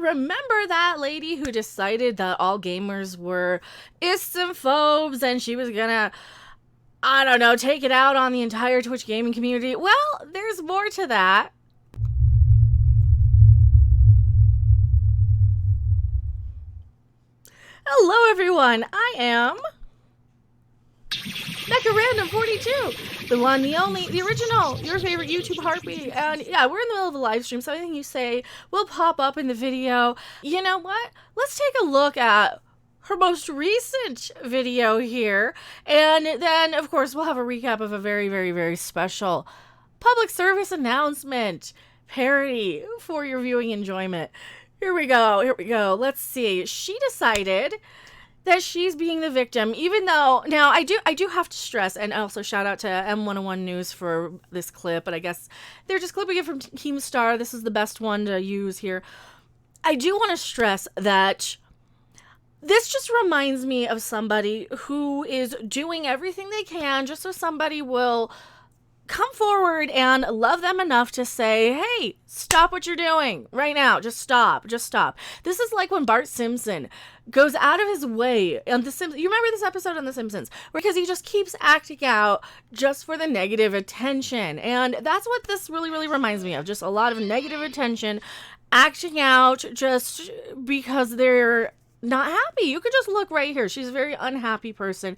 remember that lady who decided that all gamers were istophobes and she was gonna, I don't know, take it out on the entire Twitch gaming community? Well, there's more to that. Hello, everyone. I am Becca Random 42, the one, the only, the original, your favorite YouTube harpy. And yeah, we're in the middle of a live stream, so anything you say will pop up in the video. You know what? Let's take a look at her most recent video here, and then of course we'll have a recap of a very, very, very special public service announcement parody for your viewing enjoyment. Here we go. Let's see. She decided that she's being the victim, even though, now I do have to stress, and also shout out to M101 News for this clip, but I guess they're just clipping it from Keemstar. This is the best one to use here. I do want to stress that this just reminds me of somebody who is doing everything they can just so somebody will come forward and love them enough to say, hey, stop what you're doing right now. Just stop. This is like when Bart Simpson goes out of his way on The Simpsons. You remember this episode on The Simpsons? Because he just keeps acting out just for the negative attention. And that's what this really, really reminds me of. Just a lot of negative attention, acting out just because they're not happy. You could just look right here. She's a very unhappy person.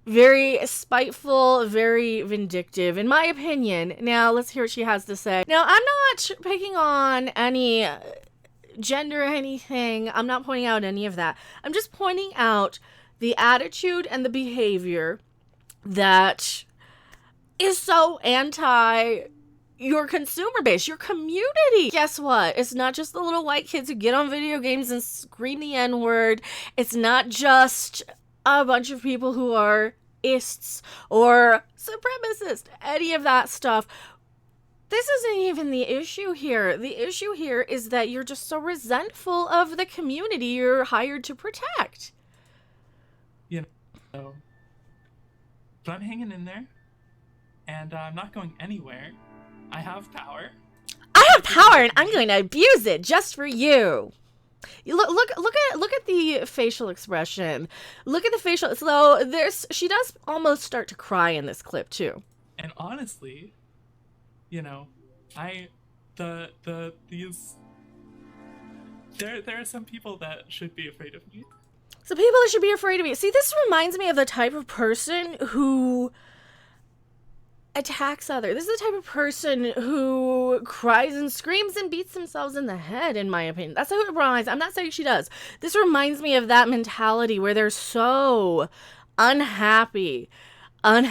Very spiteful, very vindictive, in my opinion. Now, let's hear what she has to say. Now, I'm not picking on any gender or anything. I'm not pointing out any of that. I'm just pointing out the attitude and the behavior that is so anti your consumer base, your community. Guess what? It's not just the little white kids who get on video games and scream the N-word. It's not just a bunch of people who are ists or supremacists, any of that stuff. This isn't even the issue here. The issue here is that you're just so resentful of the community you're hired to protect. You know, but I'm hanging in there, and I'm not going anywhere. I have power. I have power, and I'm going to abuse it just for you. Look at the facial expression. Look at the facial. So she does almost start to cry in this clip too. And honestly, you know, there are some people that should be afraid of me. Some people that should be afraid of me. See, this reminds me of the type of person who attacks others. This is the type of person who cries and screams and beats themselves in the head, in my opinion. That's who it reminds. I'm not saying she does. This reminds me of that mentality where they're so unhappy. And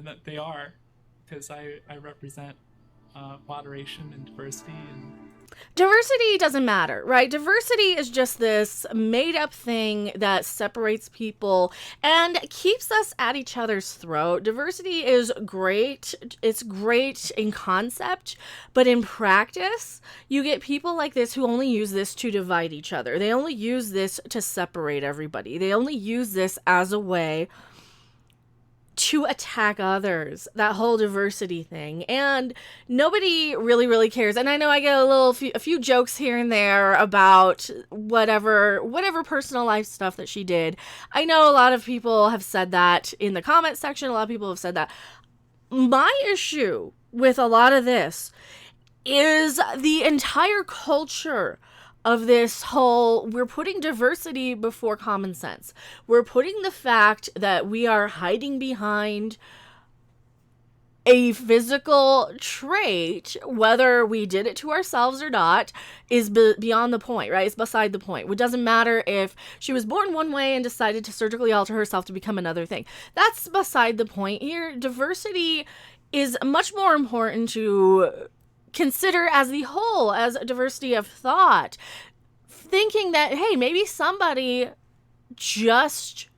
that they are, because I represent moderation and diversity. And diversity doesn't matter, right? Diversity is just this made-up thing that separates people and keeps us at each other's throat. Diversity is great. It's great in concept, but in practice, you get people like this who only use this to divide each other. They only use this to separate everybody. They only use this as a way to attack others, that whole diversity thing. And nobody really, really cares. And I know I get a few jokes here and there about whatever personal life stuff that she did. I know a lot of people have said that in the comment section. A lot of people have said that. My issue with a lot of this is the entire culture of this whole, we're putting diversity before common sense. We're putting the fact that we are hiding behind a physical trait, whether we did it to ourselves or not, is beyond the point, right? It's beside the point. It doesn't matter if she was born one way and decided to surgically alter herself to become another thing. That's beside the point here. Diversity is much more important to consider as the whole, as a diversity of thought, thinking that, hey, maybe somebody just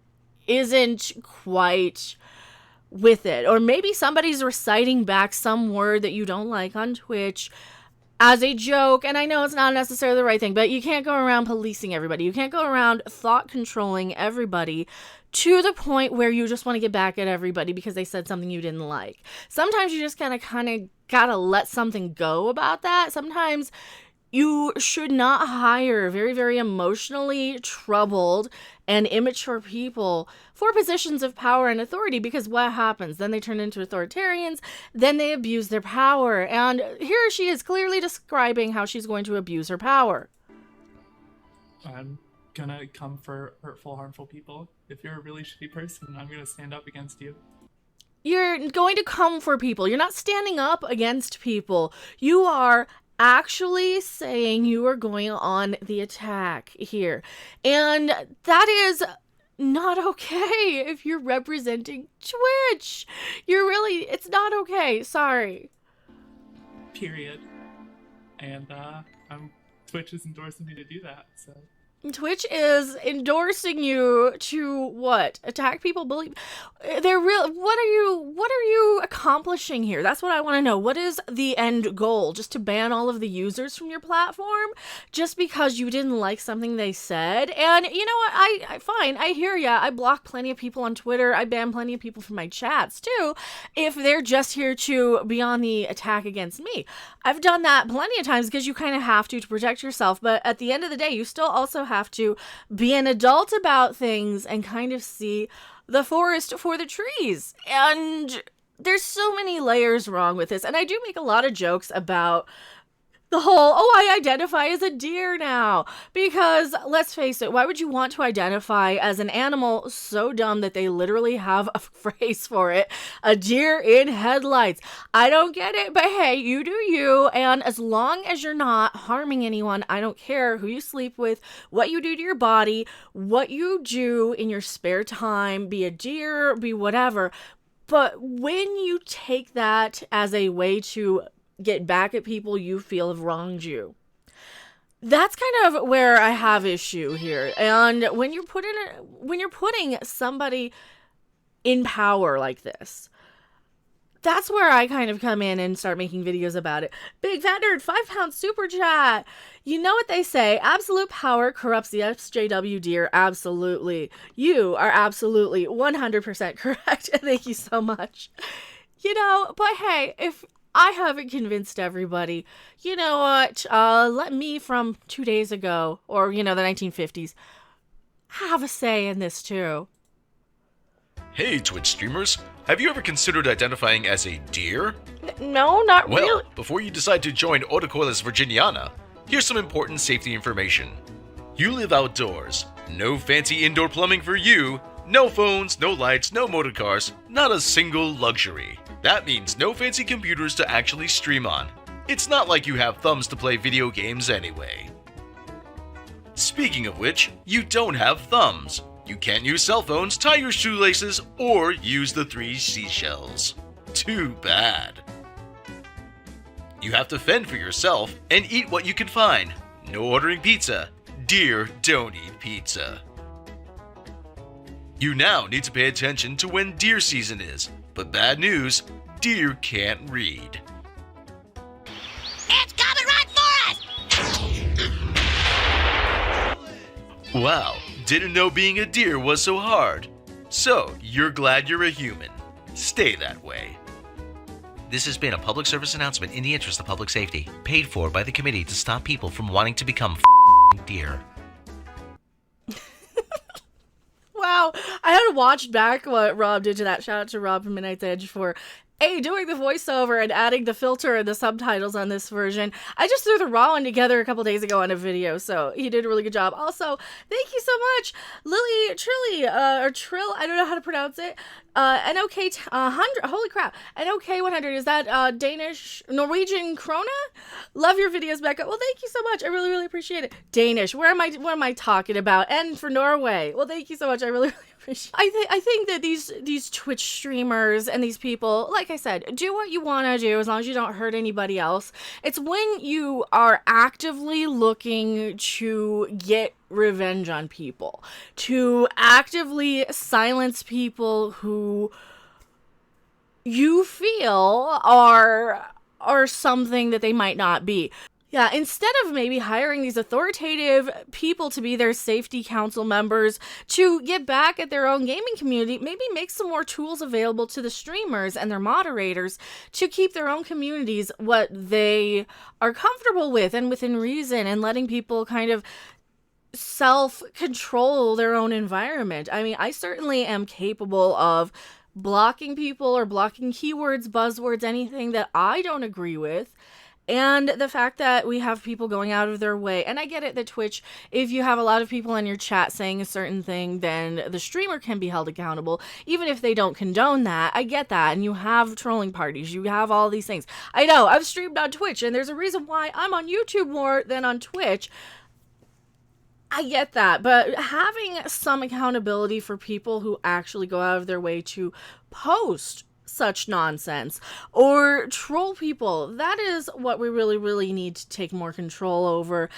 isn't quite with it, or maybe somebody's reciting back some word that you don't like on Twitch as a joke. And I know it's not necessarily the right thing, but you can't go around policing everybody. You can't go around thought controlling everybody to the point where you just want to get back at everybody because they said something you didn't like. Sometimes you just kind of gotta let something go about that. Sometimes you should not hire very, very emotionally troubled and immature people for positions of power and authority, because what happens? Then they turn into authoritarians, then they abuse their power. And here she is clearly describing how she's going to abuse her power. I'm gonna come for hurtful, harmful people. If you're a really shitty person, I'm gonna stand up against you. You're going to come for people. You're not standing up against people. You are actually saying you are going on the attack here. And that is not okay if you're representing Twitch. It's not okay. Sorry. Period. And Twitch is endorsing me to do that, so. Twitch is endorsing you to what? Attack people, bully. They're real. What are you accomplishing here? That's what I want to know. What is the end goal? Just to ban all of the users from your platform just because you didn't like something they said? And you know what? Fine. I hear ya. I block plenty of people on Twitter. I ban plenty of people from my chats too if they're just here to be on the attack against me. I've done that plenty of times because you kind of have to protect yourself. But at the end of the day, you still also have to be an adult about things and kind of see the forest for the trees. And there's so many layers wrong with this. And I do make a lot of jokes about the whole, I identify as a deer now. Because let's face it, why would you want to identify as an animal so dumb that they literally have a phrase for it? A deer in headlights. I don't get it, but hey, you do you. And as long as you're not harming anyone, I don't care who you sleep with, what you do to your body, what you do in your spare time, be a deer, be whatever. But when you take that as a way to get back at people you feel have wronged you, that's kind of where I have issue here. And when you're putting somebody in power like this, that's where I kind of come in and start making videos about it. Big Fat Nerd, £5 super chat. You know what they say, absolute power corrupts the SJW dear. Absolutely. You are absolutely 100% correct. Thank you so much. But hey, if I haven't convinced everybody, you know what, let me from 2 days ago, or, the 1950s, have a say in this too. Hey, Twitch streamers. Have you ever considered identifying as a deer? No, not Well, really. before you decide to join Otocoilus virginiana, here's some important safety information. You live outdoors. No fancy indoor plumbing for you. No phones, no lights, no motor cars. Not a single luxury. That means no fancy computers to actually stream on. It's not like you have thumbs to play video games anyway. Speaking of which, you don't have thumbs. You can't use cell phones, tie your shoelaces, or use the 3 seashells. Too bad. You have to fend for yourself and eat what you can find. No ordering pizza. Deer don't eat pizza. You now need to pay attention to when deer season is. But bad news, deer can't read. It's coming right for us! Wow, didn't know being a deer was so hard. So, you're glad you're a human. Stay that way. This has been a public service announcement in the interest of public safety, paid for by the committee to stop people from wanting to become deer. Wow, I had to watch back what Rob did to that. Shout out to Rob from Midnight's Edge for doing the voiceover and adding the filter and the subtitles on this version. I just threw the raw one together a couple days ago on a video, so he did a really good job. Also, thank you so much, Lily Trilly, or Trill, I don't know how to pronounce it. NOK 100, holy crap, NOK 100, is that Danish, Norwegian krona? Love your videos, Becca. Well, thank you so much. I really, really appreciate it. Danish, what am I talking about? N for Norway. Well, thank you so much. I really, really appreciate it. I think that these Twitch streamers and these people, like I said, do what you want to do as long as you don't hurt anybody else. It's when you are actively looking to get revenge on people, to actively silence people who you feel are something that they might not be. Yeah, instead of maybe hiring these authoritative people to be their safety council members to get back at their own gaming community, maybe make some more tools available to the streamers and their moderators to keep their own communities what they are comfortable with and within reason, and letting people kind of self-control their own environment. I mean, I certainly am capable of blocking people or blocking keywords, buzzwords, anything that I don't agree with. And the fact that we have people going out of their way. And I get it that Twitch, if you have a lot of people in your chat saying a certain thing, then the streamer can be held accountable, even if they don't condone that. I get that. And you have trolling parties. You have all these things. I know, I've streamed on Twitch, and there's a reason why I'm on YouTube more than on Twitch. I get that, but having some accountability for people who actually go out of their way to post such nonsense or troll people, that is what we really, really need to take more control over,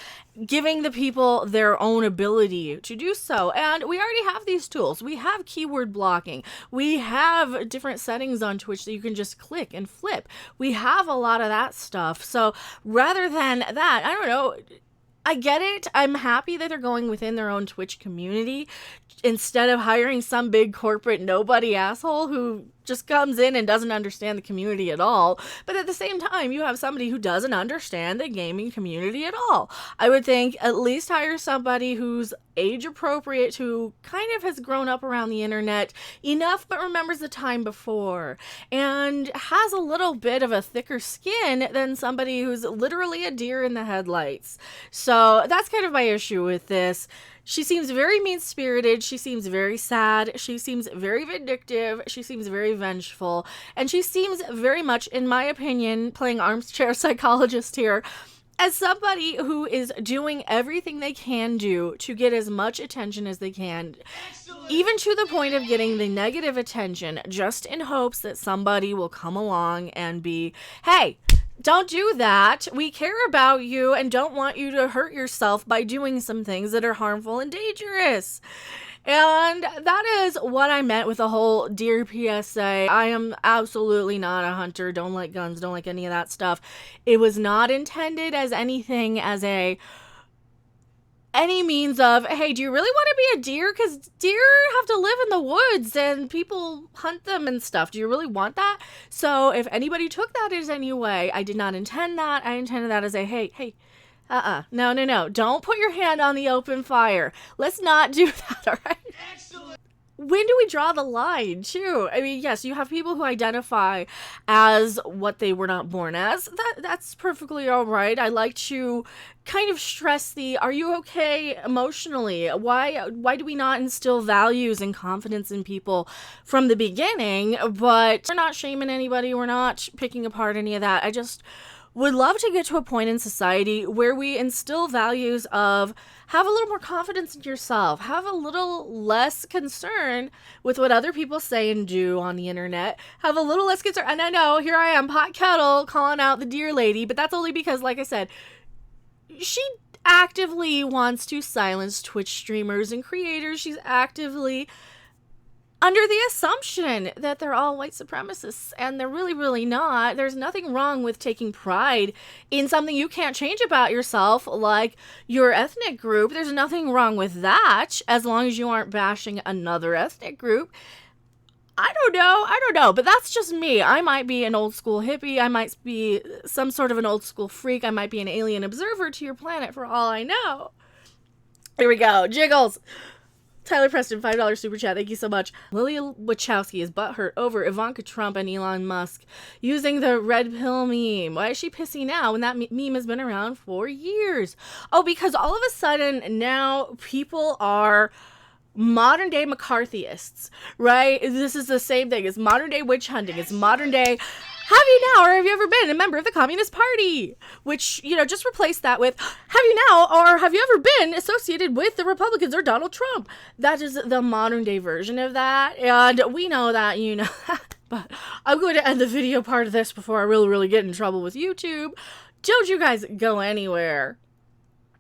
giving the people their own ability to do so. And we already have these tools. We have keyword blocking. We have different settings on Twitch that you can just click and flip. We have a lot of that stuff. So rather than that, I don't know, I get it. I'm happy that they're going within their own Twitch community instead of hiring some big corporate nobody asshole who just comes in and doesn't understand the community at all. But at the same time, you have somebody who doesn't understand the gaming community at all. I would think at least hire somebody who's age appropriate, who kind of has grown up around the internet enough but remembers the time before and has a little bit of a thicker skin than somebody who's literally a deer in the headlights. So that's kind of my issue with this. She seems very mean-spirited, she seems very sad, she seems very vindictive, she seems very vengeful, and she seems very much, in my opinion, playing armchair psychologist here, as somebody who is doing everything they can do to get as much attention as they can, even to the point of getting the negative attention, just in hopes that somebody will come along and be, hey, don't do that. We care about you and don't want you to hurt yourself by doing some things that are harmful and dangerous. And that is what I meant with the whole Dear PSA. I am absolutely not a hunter. Don't like guns. Don't like any of that stuff. It was not intended as anything as any means of, hey, do you really want to be a deer? Because deer have to live in the woods and people hunt them and stuff. Do you really want that? So if anybody took that as any way, I did not intend that. I intended that as a, hey, no. Don't put your hand on the open fire. Let's not do that, all right? Excellent. When do we draw the line, too? I mean, yes, you have people who identify as what they were not born as. That's perfectly all right. I like to kind of stress the, are you okay emotionally? Why do we not instill values and confidence in people from the beginning? But we're not shaming anybody. We're not picking apart any of that. I just would love to get to a point in society where we instill values of have a little more confidence in yourself, have a little less concern with what other people say and do on the internet, have a little less concern. And I know, here I am, pot kettle, calling out the deer lady, but that's only because, like I said, she actively wants to silence Twitch streamers and creators. She's actively under the assumption that they're all white supremacists, and they're really, really not. There's nothing wrong with taking pride in something you can't change about yourself, like your ethnic group. There's nothing wrong with that, as long as you aren't bashing another ethnic group. I don't know, but that's just me. I might be an old school hippie. I might be some sort of an old school freak. I might be an alien observer to your planet for all I know. Here we go. Jiggles. Tyler Preston, $5 super chat. Thank you so much. Lilia Wachowski is butthurt over Ivanka Trump and Elon Musk using the red pill meme. Why is she pissy now when that meme has been around for years? Oh, because all of a sudden now people are modern day McCarthyists, right? This is the same thing. It's modern day witch hunting. It's modern day, have you now or have you ever been a member of the Communist Party? Which, just replace that with, have you now or have you ever been associated with the Republicans or Donald Trump? That is the modern day version of that. And we know that, you know that. But I'm going to end the video part of this before I really, really get in trouble with YouTube. Don't you guys go anywhere.